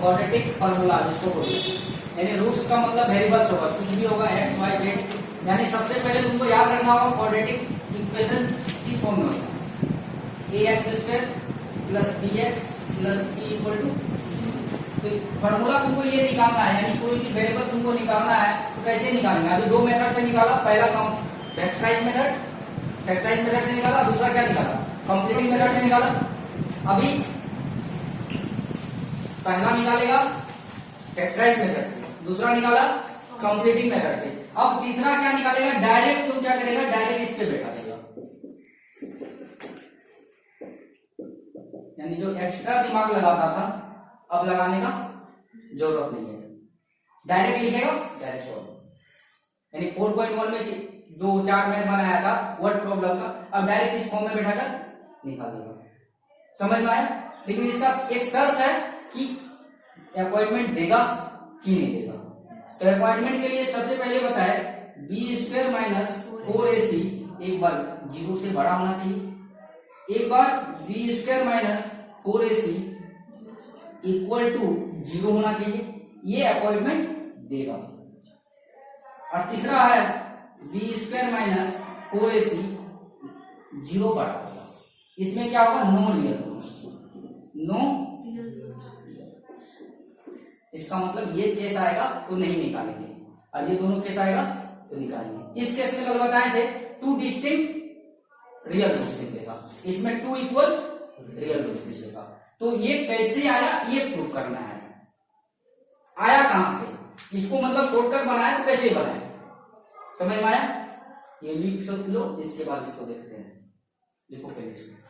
Quadratic formula जिसको बोलते हैं, यानी रूट्स का मतलब वेरिएबल्स होगा, कुछ भी होगा एक्स वाई जेड। यानी सबसे पहले तुमको याद रखना होगा क्वाड्रेटिक इक्वेशन किस फॉर्म में होता है, a x square plus b x plus c equal to. तो फॉर्मूला तुमको ये निकालना है, यानी कोई भी वेरिएबल तुमको निकालना है तो कैसे निकालेंगे। अभी दो मेथड से निकाला, पहला फैक्टराइज मेथड से निकाला, दूसरा क्या निकाला, कंप्लीटिंग मेथड से निकाला। अभी पहला निकालेगा फैक्टराइज मेथड से, दूसरा निकाला कंप्लीटिंग मेथड से। अब तीसरा क्या निकालेगा, डायरेक्ट तुम क्या करेगा, डायरेक्ट इस पे बैठा देगा, यानी जो एक्स्ट्रा दिमाग लगाता था अब लगाने का जरूरत नहीं है, डायरेक्ट लिखेगा डायरेक्ट सॉल्व। यानी 4.1 में जो 4 मैथ बनाया था वर्ड प्रॉब्लम का, अब डायरेक्ट इस फॉर्म में बैठाकर निकाल देगा। समझ में आया। लेकिन इसका एक शर्त है कि अपॉइंटमेंट देगा कि नहीं देगा। तो अपॉइंटमेंट के लिए सबसे पहले बताए बी स्क्वायर माइनस 4ac एक बार 0 से बड़ा होना चाहिए, एक बार b square minus 4ac equal to 0 होना चाहिए, ये अपॉइंटमेंट देगा। और तीसरा है बी स्क्वायर माइनस 4ac 0 बड़ा होगा, इसमें क्या होगा, नो रियल नो। इसका मतलब ये केस आएगा तो नहीं निकालेंगे, और ये दोनों केस आएगा तो निकालेंगे। इस केस में कल बताए थे टू डिस्टिंक्ट रियल रूट्स लिखेगा, इसमें टू इक्वल रियल रूट्स लिखेगा। तो ये कैसे आया ये प्रूव करना है, आया कहां से, इसको मतलब शॉर्टकट बनाया तो कैसे बनाया, समझ में आया। ये लिख लो, इसके बाद इसको देखते हैं। लिखो पहले इसको।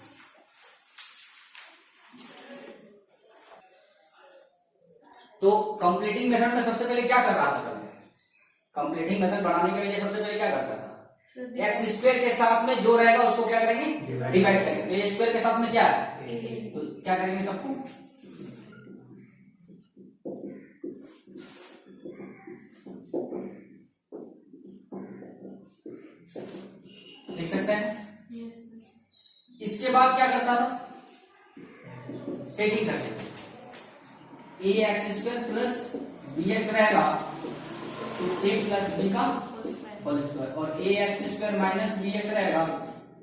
तो कंप्लीटिंग मेथड में सबसे पहले क्या कर रहा था, कंप्लीटिंग मेथड बनाने के लिए सबसे पहले क्या करता था, एक्स स्क्वायर के साथ में जो रहेगा उसको क्या करेंगे, डिवाइड करेंगे। ए स्क्वायर के साथ में क्या है, तो क्या करेंगे सबको, देख सकते हैं। इसके बाद क्या करता था, सेटिंग करते थे, a x square plus b x रहेगा तो ए प्लस बी का होल स्क्वायर, और a x square minus b x रहेगा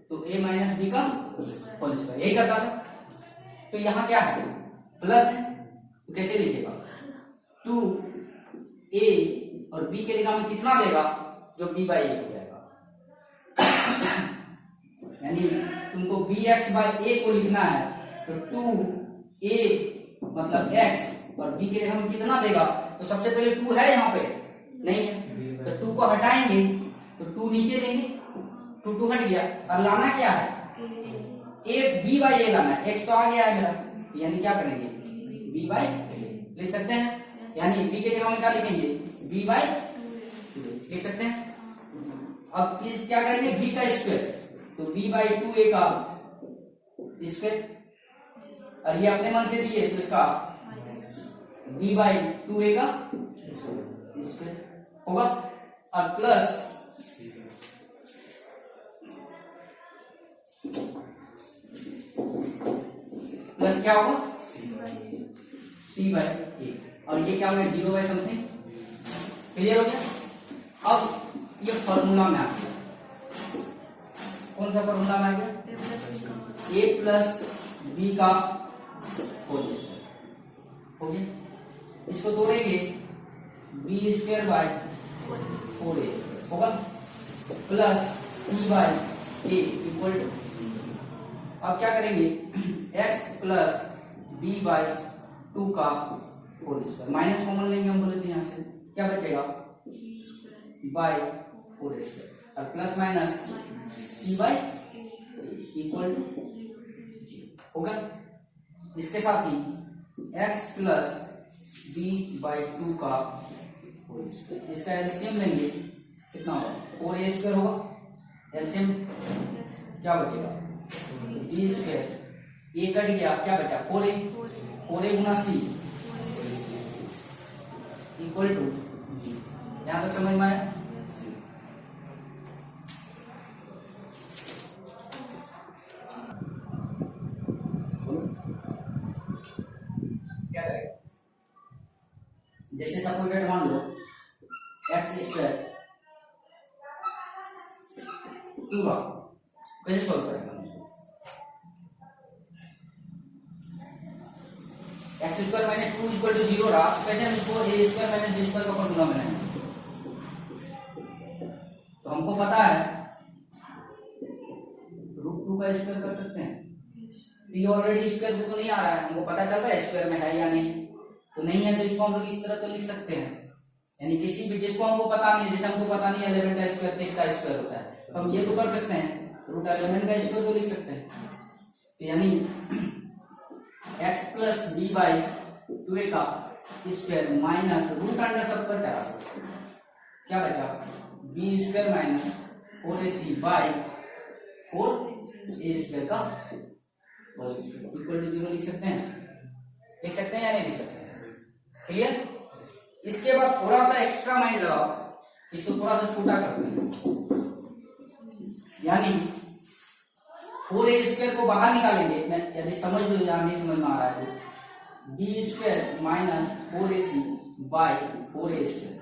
तो ए माइनस बी का होल स्क्वायर, यही करता था। तो यहाँ क्या है, प्लस है तो कैसे लिखेगा, 2a और b के जगह में कितना देगा, जो b बाई ए हो जाएगा। यानी तुमको bx बाई ए को लिखना है तो 2a मतलब x और b के जगह में कितना देगा, तो सबसे पहले 2 है यहाँ पे नहीं है, तो 2 को हटाएंगे तो 2 नीचे देंगे, 2 हट गया, और लाना क्या है, ए बी बाई ए लाना है, x तो आ गया है मेरा, यानी क्या करेंगे b बाई लिख सकते हैं, यानी b के जगह में क्या लिखेंगे, b बाई लिख सकते हैं। अब इस क्या करेंगे, b का स्क्वायर, तो b बाई 2a का स्क्वायर, और ये अपने मन से दिए तो इसका b बाई 2a का स्क्वायर होगा, और प्लस क्या होगा, c बाई a, और ये क्या हो गया 0 बाई समथिंग। क्लियर हो गया। अब ये फॉर्मूला में आ गया, कौन सा फॉर्मूला में आ गया, a प्लस बी का होल स्क्वायर हो गया। इसको तोड़ेंगे बी स्क्वायर बाई 4a होगा plus c by a equal to, अब क्या करेंगे x प्लस b बाई 2 का होल स्क्वायर, माइनस कॉमन लेंगे हम बोले थे, यहाँ से क्या बचेगा बाई 4a स्क्वायर, और plus minus c by equal to होगा। इसके साथ ही x प्लस b बाई 2 का होल स्क्वायर, इसका एलसीएम लेंगे कितना होगा, 4a स्क्वायर होगा, एलसीएम क्या बचेगा b स्क्वायर, a कट गया क्या बचा 4a Guna c equal to, यहां तक समझ में आया। क्या करेगा पूरा कैसे सॉल्व करेंगे हम इसको? X square minus 2 equal to 0 रहा, कैसे हम इसको a square minus b square का फॉर्मूला बनाएंगे? तो हमको पता है √2 का स्क्वायर कर सकते हैं, तो ये ऑलरेडी स्क्वायर को तो नहीं आ रहा है, हमको पता चल रहा है स्क्वायर में है या नहीं, तो नहीं है तो इसको हम लोग इस तरह तो लिख सकते हैं, यानी किसी भी जिसको हमको पता नहीं है, जैसे हमको पता नहीं है एलिमेंट का स्क्वायर किसका स्क्वायर होता है, तो हम ये तो कर सकते हैं रूट एलिमेंट का स्क्वायर को लिख सकते हैं, यानी x plus b by 2a का square minus root under sub पर क्या बचा b square minus 4ac by 4a square का इक्वल टू 0 लिख सकते हैं या नहीं लिख सकते हैं? क्लियर? इसके बाद थोड़ा सा एक्स्ट्रा माइंड लगाओ, इसको थोड़ा सा छोटा करते हैं, यानी 4a स्क्वायर को बाहर निकालेंगे, यदि समझ लो या नहीं समझ में आ रहा है तो b square minus 4ac by 4a square,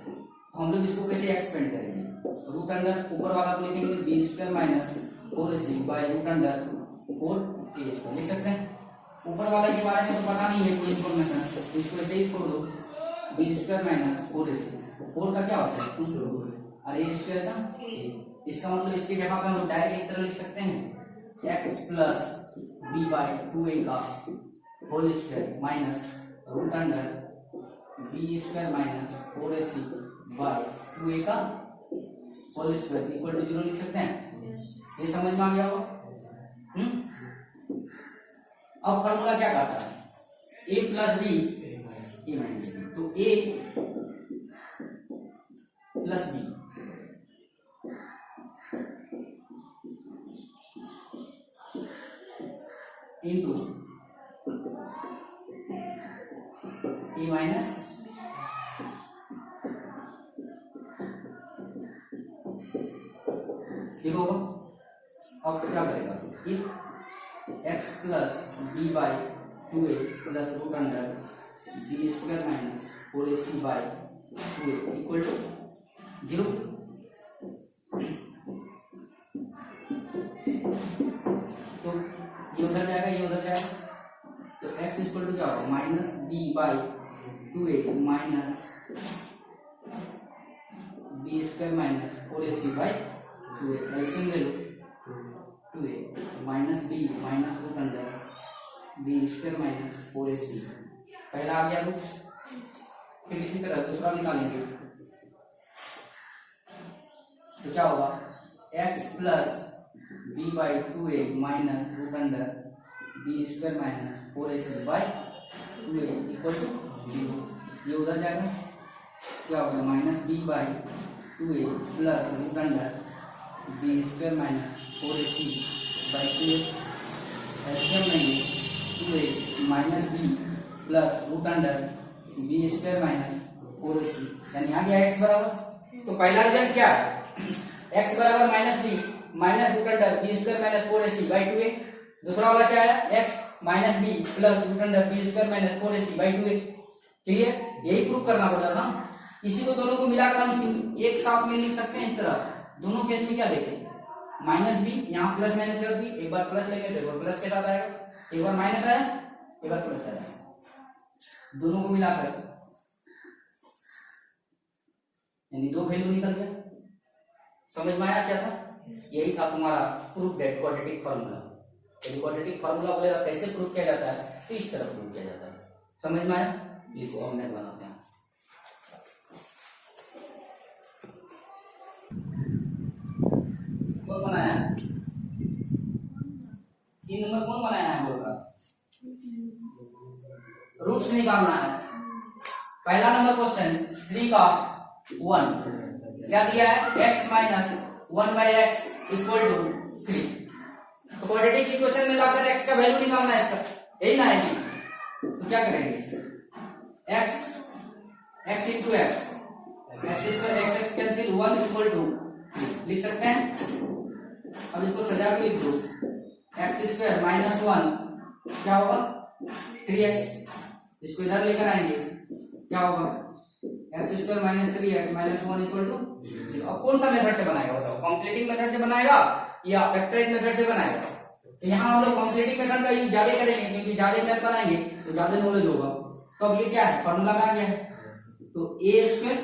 हम लोग इसको कैसे एक्सपेंड करेंगे? रूट अंडर ऊपर वाला को लिखेंगे b square minus 4ac by root under 4a square लिख सकते हैं। ऊपर वाले के बारे में तो पता नहीं है कोई इन्फॉर्मेशन, तो इसको ऐसे ही छोड़ दो, बी स्क्वायर माइनस 4ac, 4 का क्या होता है 2 और a स्क्वायर का, इसका मतलब इसकी जगह पे हम लोग डायरेक्ट इस तरह लिख सकते हैं x plus b by 2a का whole square minus root under b square minus 4ac by 2a का होल स्क्वायर इक्वल टू 0 लिख सकते हैं। ये समझ में आ गया होगा? अब फॉर्मूला क्या कहता है? a plus b a minus b, तो a plus b into a minus देखो अब क्या करेगा, if x plus b by 2a plus root under b square minus 4ac by 2a equal to 0, तो ये उधर जाएगा ये उधर जाएगा, तो x इक्वल टू क्या होगा minus b by 2a minus b square minus 4ac by 2a, ऐसे ले लो 2a minus b minus root under b square minus 4ac, पहला आ गया कुछ, फिर इसी तरह दूसरा निकालेंगे, तो क्या होगा x plus b by 2a minus root under b square minus 4ac by 2a equal to 0, ये उधर जाएगा, क्या होगा minus b by 2a plus root under b square minus 4ac by 2a, ऐसे नहीं 2a minus b plus root under b square minus 4ac, यानी आ गया x बराबर, तो पहला रिजल्ट क्या है x बराबर minus b minus root under b square minus 4ac by 2a, दूसरा वाला क्या है x minus b plus root under b square minus 4ac by 2a। Clear? यही प्रूव करना पड़ता ना, इसी को दोनों को मिलाकर हम एक साथ में लिख सकते हैं इस तरह। दोनों केस में क्या देखें माइनस बी, यहाँ प्लस माइनस कर दी, एक बार प्लस लेंगे तो एक बार प्लस के साथ आएगा, एक बार माइनस आया एक बार प्लस आया, दोनों को मिलाकर यानी 2 वैल्यू निकल गया। समझ में आया क्या था? यही था तुम्हारा प्रूफ दैट क्वाड्रेटिक फार्मूला। यदि क्वाड्रेटिक फार्मूला बोलेगा कैसे प्रूफ किया जाता है, तो इस तरह प्रूफ किया जाता है। समझ में आया? लिखो अब नेट बनाते हैं। कौन बनाया है? 3 नंबर कौन बनाया है? बोल रहा रूट्स निकालना है। पहला नंबर क्वेश्चन 3 का 1 क्या दिया है? x minus 1/x equal to 3। तो क्वाड्रेटिक इक्वेशन में लाकर x का वैल्यू निकालना है इसका, यही ना है जी। तो क्या करेंगे x into x, x square x cancel 1 equal to लिख सकते हैं। अब इसको सजा के लिख दो, एक्स स्क्वायर माइनस 1 क्या होगा 3x, इसको इधर लेकर आएंगे क्या होगा x square minus 3x minus 1 equal to 0। अब कौन सा मेथड से बनाएगा बताओ, कंप्लीटिंग मेथड से बनाएगा या फैक्टराइज मेथड से बनाएगा? तो यहाँ हम लोग कंप्लीटिंग मेथड का यूज ज्यादा करेंगे क्योंकि ज्यादा मैथ बनाएंगे तो ज्यादा नॉलेज होगा। तो अब ये क्या है, फॉर्मूला में आ गया है, तो ए स्क्वायर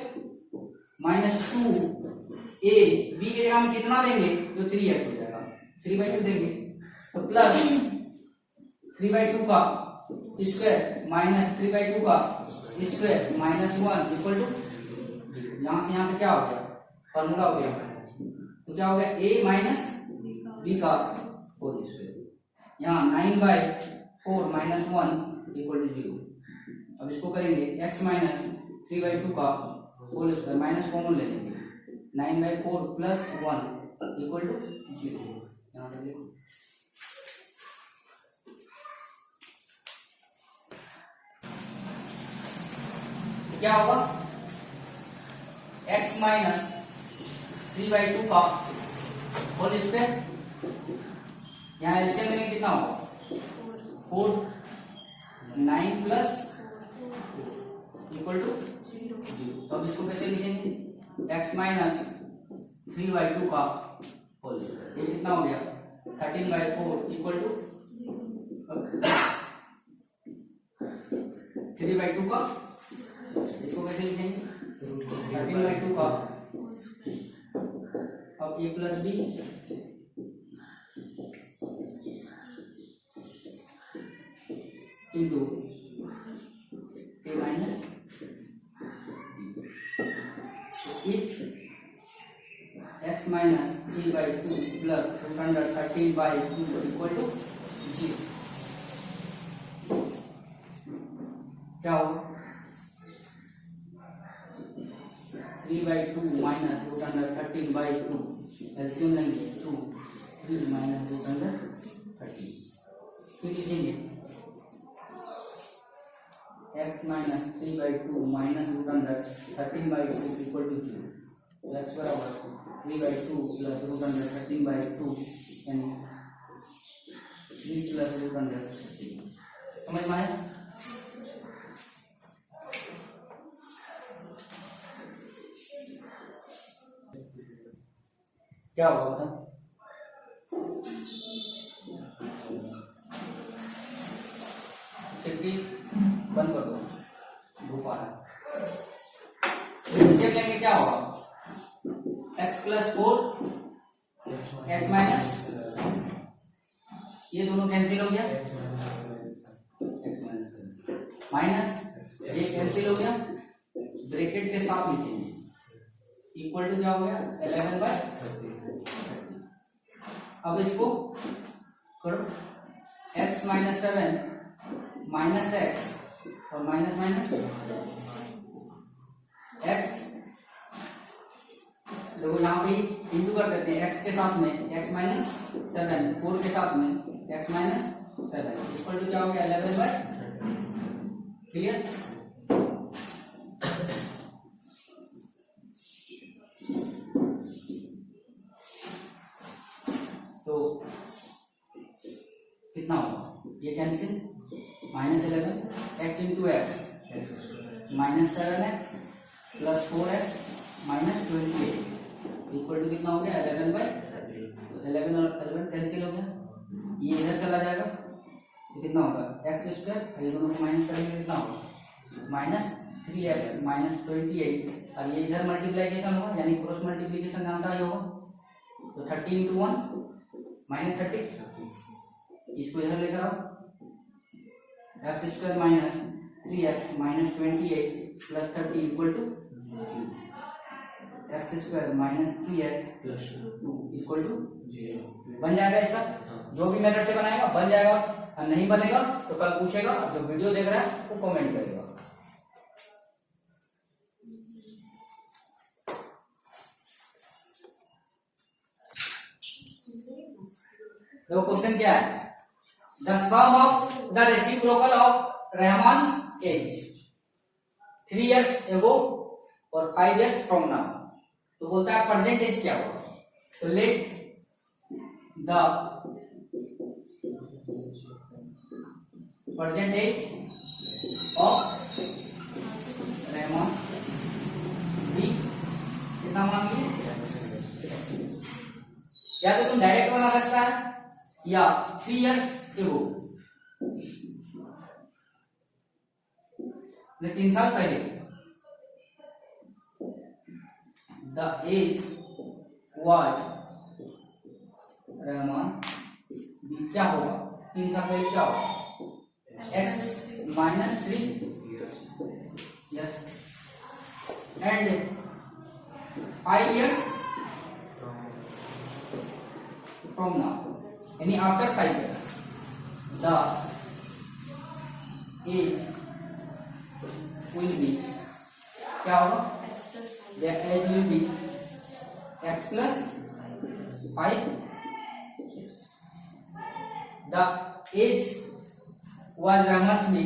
माइनस 2a b के जगह हम कितना देंगे तो 3x हो जाएगा, 3/2 देंगे, तो प्लस 3/2 का स्क्वायर माइनस 3/2 का स्क्वायर माइनस 1 इक्वल टू, यहां से क्या हो गया, फॉर्मूला हो गया, तो क्या हो गया a माइनस b का होल स्क्वायर, यहाँ 9/4 माइनस 1 इक्वल टू 0। अब इसको करेंगे x माइनस 3/2 का होल स्क्वायर माइनस कॉमन ले लेंगे, 9/4 प्लस 1 इक्वल टू 0। यहाँ पर देखो क्या होगा, x माइनस 3/2 का होल स्क्वायर, यहाँ एलसीएम लेंगे कितना होगा 4, 9 प्लस इक्वल टू 0। तो अब इसको कैसे लिखेंगे, x माइनस 3/2 का होल स्क्वायर, ये कितना हो गया 13/4 इक्वल टू 3/2 का, इसको कैसे लिखेंगे 13/2 का, अब a plus b into a minus, if x minus 3/2 plus 13/2 equal to 0, क्या होगा 3/2 माइनस 13/2, एलसीएम लेंगे 2, 3 माइनस 13, फिर लिखेंगे x minus 3/2 minus 13/2 equal to 0, तो x बराबर 3/2 प्लस 13/2 यानी 3 प्लस 13, समझ में आया? क्या होगा बताओ, खिड़की बंद कर दो, धूप आ रहा है, लेंगे क्या होगा x प्लस 4 x माइनस, ये दोनों कैंसिल हो गया, x माइनस ये कैंसिल हो गया, ब्रैकेट के साथ लिखेंगे इक्वल टू क्या हो गया 11/30। अब इसको करो, x माइनस 7 माइनस x और माइनस माइनस x, देखो यहाँ पे इंटू कर देते हैं x के साथ में x माइनस 7, 4 के साथ में x माइनस 7 इक्वल टू क्या हो गया 11/30, क्लियर? तो कितना होगा, ये cancel, minus 11 x into x minus 7x plus 4x minus 28 equal to कितना हो गया 11/30, तो 11 और 11 कैंसिल हो गया, ये इधर चला जाएगा, तो कितना होगा x स्क्वायर, ये दोनों को माइनस करेंगे कितना होगा माइनस 3x माइनस 28, और ये इधर मल्टीप्लीकेशन होगा यानी क्रॉस मल्टीप्लीकेशन जानता ही होगा, तो 30 इंटू 1 माइनस 30, इसको इधर लेकर आओ, x square minus 3x minus 28 plus 30 equal to x square minus 3x plus 2 equal to 0। बन जाएगा इसका, जो भी मेथड से बनाएगा बन जाएगा, और नहीं बनेगा तो कल पूछेगा, जो वीडियो देख रहा है वो कमेंट करेगा। देखो क्वेश्चन क्या है, the sum of the reciprocal of Rahman age 3 years एगो और 5 years फ्रॉम नाउ, तो बोलता है परसेंटेज क्या होगा, तो let the percentage of Rahman कितना मान लिए, या तो तुम डायरेक्ट बना सकता है या 3 years एगो, 3 साल पहले द एज वाज रहमान, क्या होगा 3 साल पहले क्या होगा, x minus 3 yes, and 5 years from now, यानी after 5 years the age will be, क्या होगा, the age will be x plus 5, the age was Rahman's be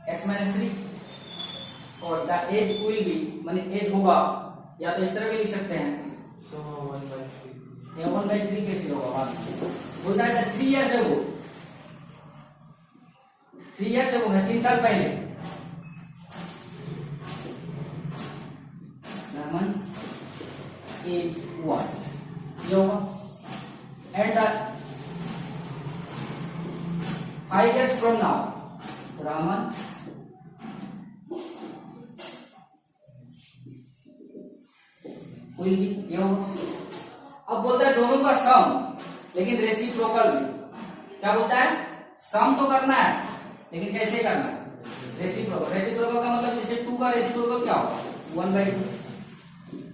x minus 3, और the age will be माने एज होगा, या तो इस तरह भी लिख सकते हैं, ये 1/3 कैसे होगा, बात बोलता है 3 years ago, 3 years ago है 3 साल पहले, Rahman's age was, ये होगा, and 5 years from now Rahman will be, ये होगा। अब बोलता है दोनों का सम, लेकिन रेसिप्रोकल भी, क्या बोलता है, सम तो करना है लेकिन कैसे करना है, रेसिप्रोकल, रेसिप्रोकल का मतलब जैसे 2 का रेसिप्रोकल क्या होगा 1/2,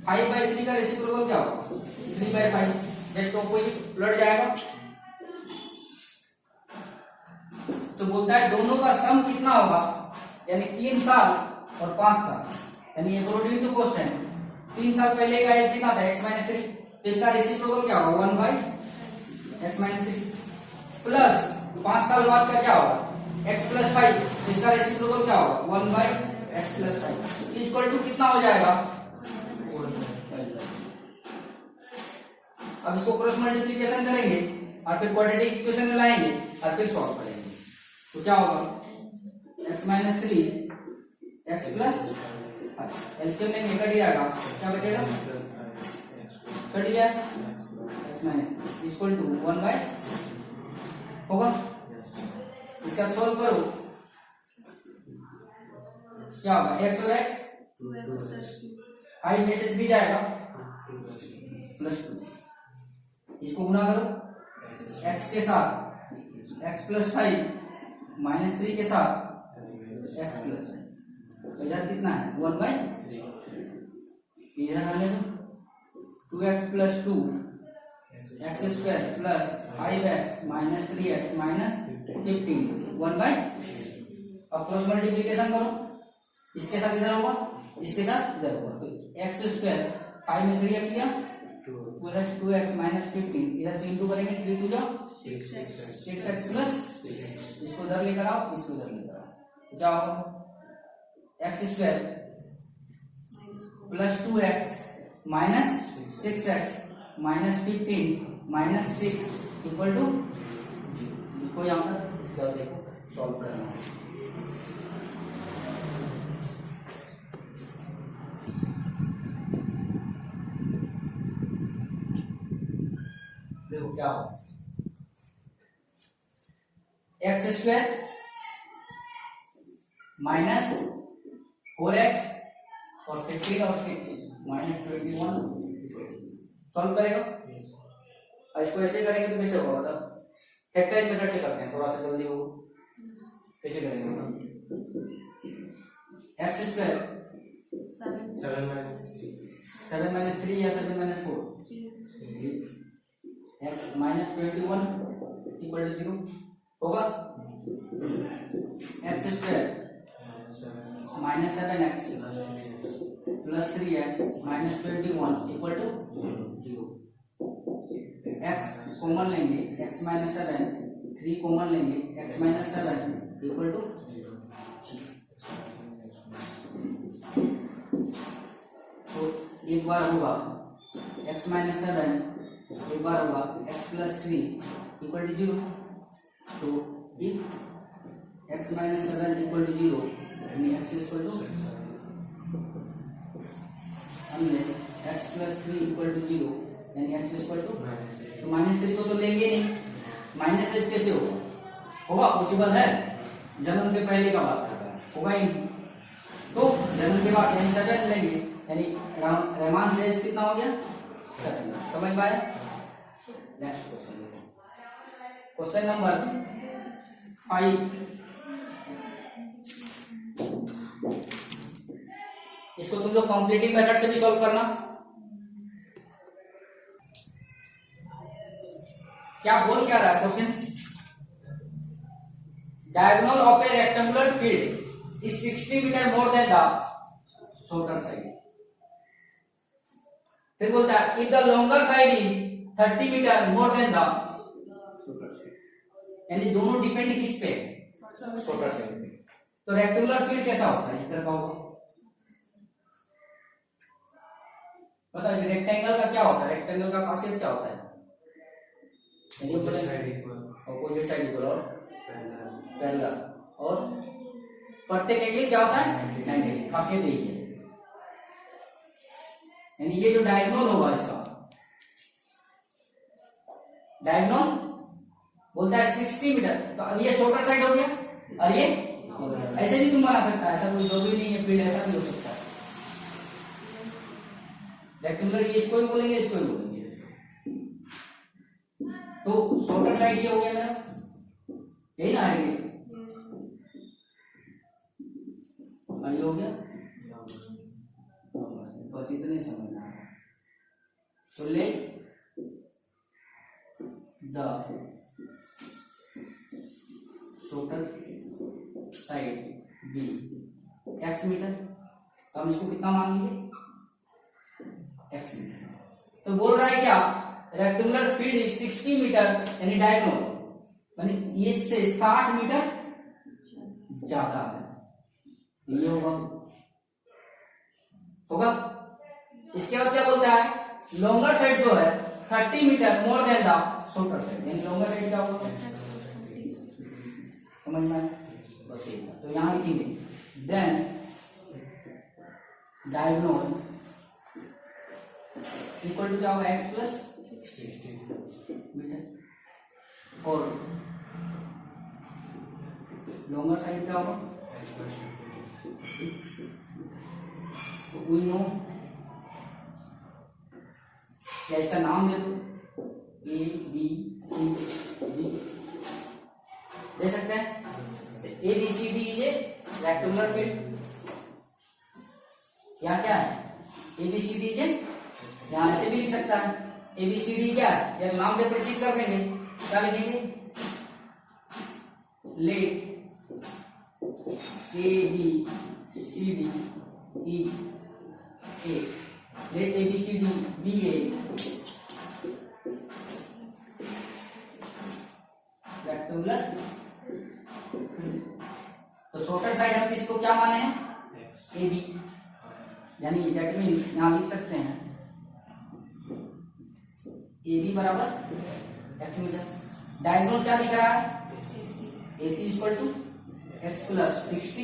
5/3 का रेसिप्रोकल क्या होगा 3/5, जस्ट ऑपोजिट उलट जाएगा। तो बोलता है दोनों का सम कितना होगा, यानी 3 साल और 5 साल, यानी अकॉर्डिंग टू क्वेश्चन 3 साल पहले का एज कितना था x माइनस 3, तो इसका रेसिप्रोकल क्या होगा 1/x माइनस 3, प्लस 5 साल बाद का क्या होगा x प्लस 5, इसका रेसिप्रोकल क्या होगा 1/x प्लस 5 इक्वल टू कितना हो जाएगा, अब इसको क्रॉस मल्टीप्लिकेशन करेंगे और फिर क्वाड्रेटिक इक्वेशन में लाएंगे और फिर सॉल्व करेंगे, तो क्या होगा x minus 3 x plus 5, LCM लेंगे कट जाएगा, क्या बचेगा कट गया, x माइनस इक्वल टू 1/, होगा, इसका सॉल्व करो, क्या होगा x और x 5 में से 3 जाएगा प्लस 2, इसको गुना करो x के साथ x प्लस 5 माइनस 3 के साथ x प्लस 5, इधर कितना है 1/, इधर आने दो 2x plus 2 x square plus 5x minus 3x minus 15 1/, अब क्रॉस मल्टीप्लिकेशन करो, इसके साथ इधर होगा, इसके साथ इधर होगा, तो x स्क्वायर 5 में 3x गया प्लस 2x माइनस 15, इधर से इंटू करेंगे 3 2 जाओ 6x प्लस, इसको इधर लेकर आओ, इसको इधर लेकर आओ, तो क्या होगा x square plus 2x minus 6x minus 15 minus 6 equal to, इसको यहाँ पर इसका देखो सॉल्व करना है, देखो क्या होगा x स्क्वायर माइनस 4x और 15 और 6 माइनस 21, सॉल्व करेगा, और इसको ऐसे करेंगे तो कैसे होगा, मतलब फैक्टराइज मेथड से करते हैं, थोड़ा सा जल्दी हो, कैसे करेंगे मतलब x स्क्वायर 7 माइनस 3 या 7 minus 4 x minus 21 equal to 0 होगा, x square minus 7x plus 3x minus 21 equal to 0, x common लेंगे x माइनस 7, 3 कॉमन लेंगे x माइनस 7 इक्वल टू 0, तो एक बार होगा x माइनस 7, एक बार होगा x प्लस 3 इक्वल टू 0, तो if x minus 7 equal to 0 यानी x equal to unless x plus 3 equal to 0 यानी x इक्वल टू तो -3 को तो लेंगे नहीं, माइनस एच कैसे होगा? होगा पॉसिबल है? जन्म के पहले का बात कर रहा है, होगा ही नहीं। तो जन्म के बाद यानी सेकंड लेंगे, यानी रहमान से एच कितना हो गया? सेकंड। समझ में आया? नेक्स्ट क्वेश्चन देखो, क्वेश्चन नंबर 5। इसको तुम लोग कॉम्प्लीटिंग मेथड से भी सॉल्व करना। क्या बोल क्या रहा है question? Diagonal of a rectangular field is 60 metre more than the shorter side. फिर बोलता है if the longer side is 30 metre more than the shorter side, यानी दोनों डिपेंड किस पे? शॉर्टर साइड पे। तो रेक्टेंगुलर फील्ड कैसा होता है? इस तरह का होगा। बताओ रेक्टेंगल का क्या होता है? रेक्टेंगल का खासियत क्या होता है? अपोजिट साइड इक्वल और पैरेलल, और प्रत्येक एंगल क्या होता है? 90। खासियत यही है, यानी ये जो डायगोनल होगा इसका डायगोनल बोलता है 60 मीटर, तो अब ये शॉर्टर साइड हो गया और ये ऐसे भी तुम बना सकता है, ऐसा कोई जरूरी नहीं है, फील्ड ऐसा भी हो सकता है। रेक्टेंगुलर ये इसको ही बोलेंगे, इसको ही बोलेंगे। तो शॉर्टर साइड ये हो गया मेरा, यही ना है ये, और ये हो गया, बस इतने समझना है। तो let the shorter side be x metre, तो हम इसको कितना मान लेंगे? x metre. तो बोल रहा है क्या? रेक्टेंगुलर फील्ड इज 60 मीटर, यानी डायगोनल यानी ये से 60 मीटर ज्यादा है, ये होगा। इसके बाद क्या बोलता है? लॉन्गर साइड जो है 30 metre more than the shorter side, यानी लॉन्गर साइड क्या होगा? समझ में आया? बस ये। तो यहां लिखेंगे देन डायगोनल इक्वल टू क्या होगा? x प्लस 60 मीटर, और लॉन्गर साइड क्या होगा? तो वी नो, या इसका नाम दे दो A B C D, दे सकते हैं। A B C D ये रेक्टेंगुलर फील्ड, यहाँ क्या है? A B C D ये यहाँ ऐसे भी लिख सकता है। A B C D क्या है? या नाम से परिचित कर देंगे, क्या लिखेंगे? Let A B C D E A, let A B C D B A rectangular. तो शॉर्टर साइड हम किसको क्या माने हैं? ए बी, यानी दैट मीन्स यहां लिख सकते हैं ए बी बराबर x मीटर। डायगोनल क्या दिख रहा है? A c equal to x plus 60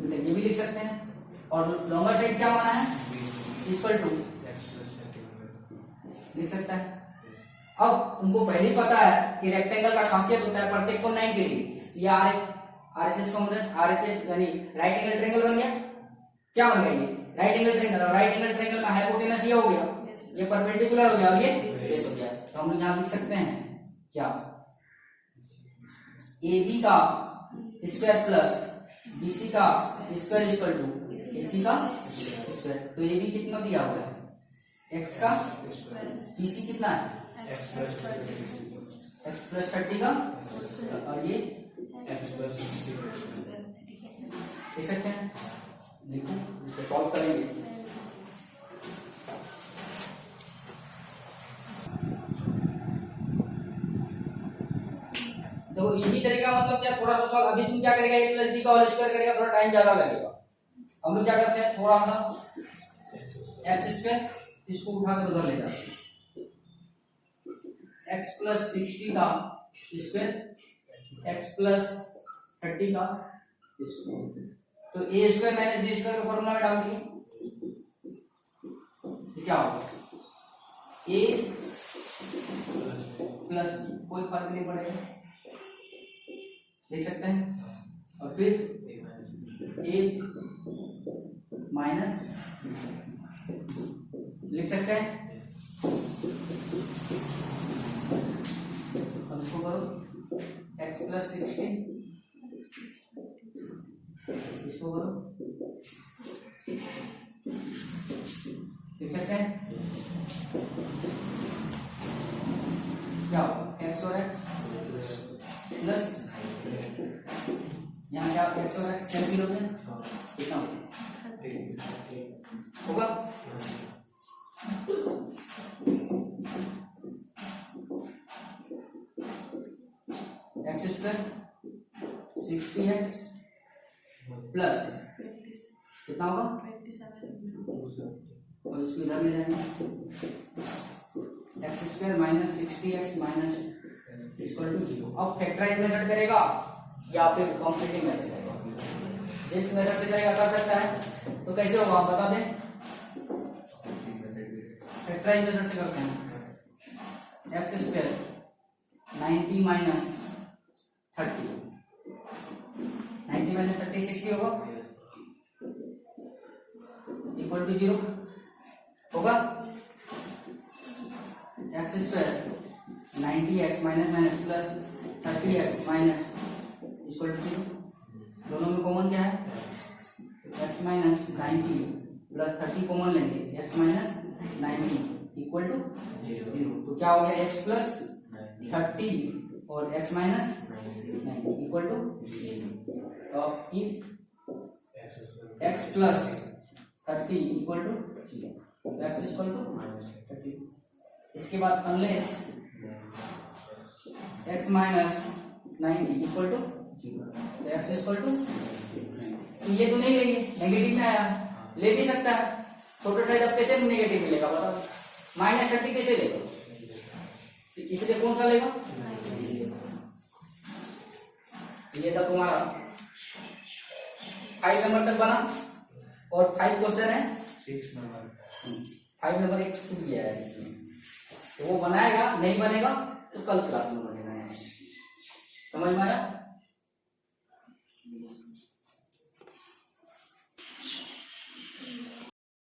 metre, ये भी लिख सकते हैं। और लॉन्गर साइड क्या माना है? इक्वल टू लिख सकता है। अब तुमको पहले ही पता है कि रेक्टेंगल का खासियत होता है प्रत्येक को 90 डिग्री। ये आरएचएस आरएचएस यानी राइट एंगल ट्रायंगल बन गया। क्या बन गया? ये राइट एंगल ट्रायंगल, और राइट एंगल ट्रायंगल में हाइपोटेनस ये हो गया, ये परपेंडिकुलर हो गया, और ये बेस हो गया। तो हम लोग यहां लिख सकते हैं क्या? AB का स्क्वायर प्लस BC का स्क्वायर इक्वल टू AC का स्क्वायर। तो AB कितना दिया हुआ है? x का, BC कितना है? x प्लस 30 का, और ये x प्लस 60 देख सकते हैं। लिखो, इसको सॉल्व करेंगे। देखो इसी तरीका मतलब क्या, थोड़ा सा सॉल्व अभी तुम क्या करेगा? a प्लस b का होल स्क्वायर करेगा, थोड़ा टाइम ज्यादा लगेगा। हम लोग क्या करते हैं, थोड़ा सा x स्क्वायर इसको उठाकर उधर ले जाते हैं, x प्लस 60 का स्क्वायर, x प्लस 30 का स्क्वायर। तो a square minus b square को फॉर्मूला में डाल दिए, क्या होगा ए प्लस बी, कोई फर्क नहीं पड़ेगा, देख सकते हैं। और फिर ए माइनस लिख सकते हैं। अब इसको करो x प्लस 16, इसको करो, लिख सकते हैं क्या होगा x और x प्लस यहाँ क्या x और x कैंसिल हो गया, कितना होगा एक्स स्क्वायर 60x प्लस कितना होगा 27, और इसको इधर ले जाएंगे x square minus 60x minus equal to 0। अब फैक्टराइज मेथड करेगा या फिर कॉम्प्लीटिंग मेथड करेगा, इस मेथड से करेगा कर सकता है, तो कैसे होगा आप बता दें। फैक्टराइज मेथड से करते हैं एक्स स्क्वायर 90 माइनस 30, 90 माइनस 30 60 होगा इक्वल टू 0 होगा। X square 90x minus minus plus 30x minus equal to 0, दोनों में कॉमन क्या है x माइनस 90 प्लस 30 कॉमन लेंगे, x माइनस 90 इक्वल टू 0, तो क्या हो गया x प्लस 30 और x minus 90 equal to 0। If x plus 30 equal to 0, x equal to 30। इसके बाद unless x minus 90 equal to 0, x equal to, तो ये तो नहीं लेंगे, नेगेटिव में आया, ले भी सकता है, छोटा साइड अब कैसे नेगेटिव मिलेगा बताओ, माइनस 30 कैसे लेगा, तो इसलिए कौन सा लेगा, ये था तुम्हारा 5 नंबर तक बना, और 5 क्वेश्चन है 6 नंबर, 5 नंबर एक छूट गया है, तो वो बनाएगा, नहीं बनेगा तो कल क्लास में बनेगा, समझ में आया।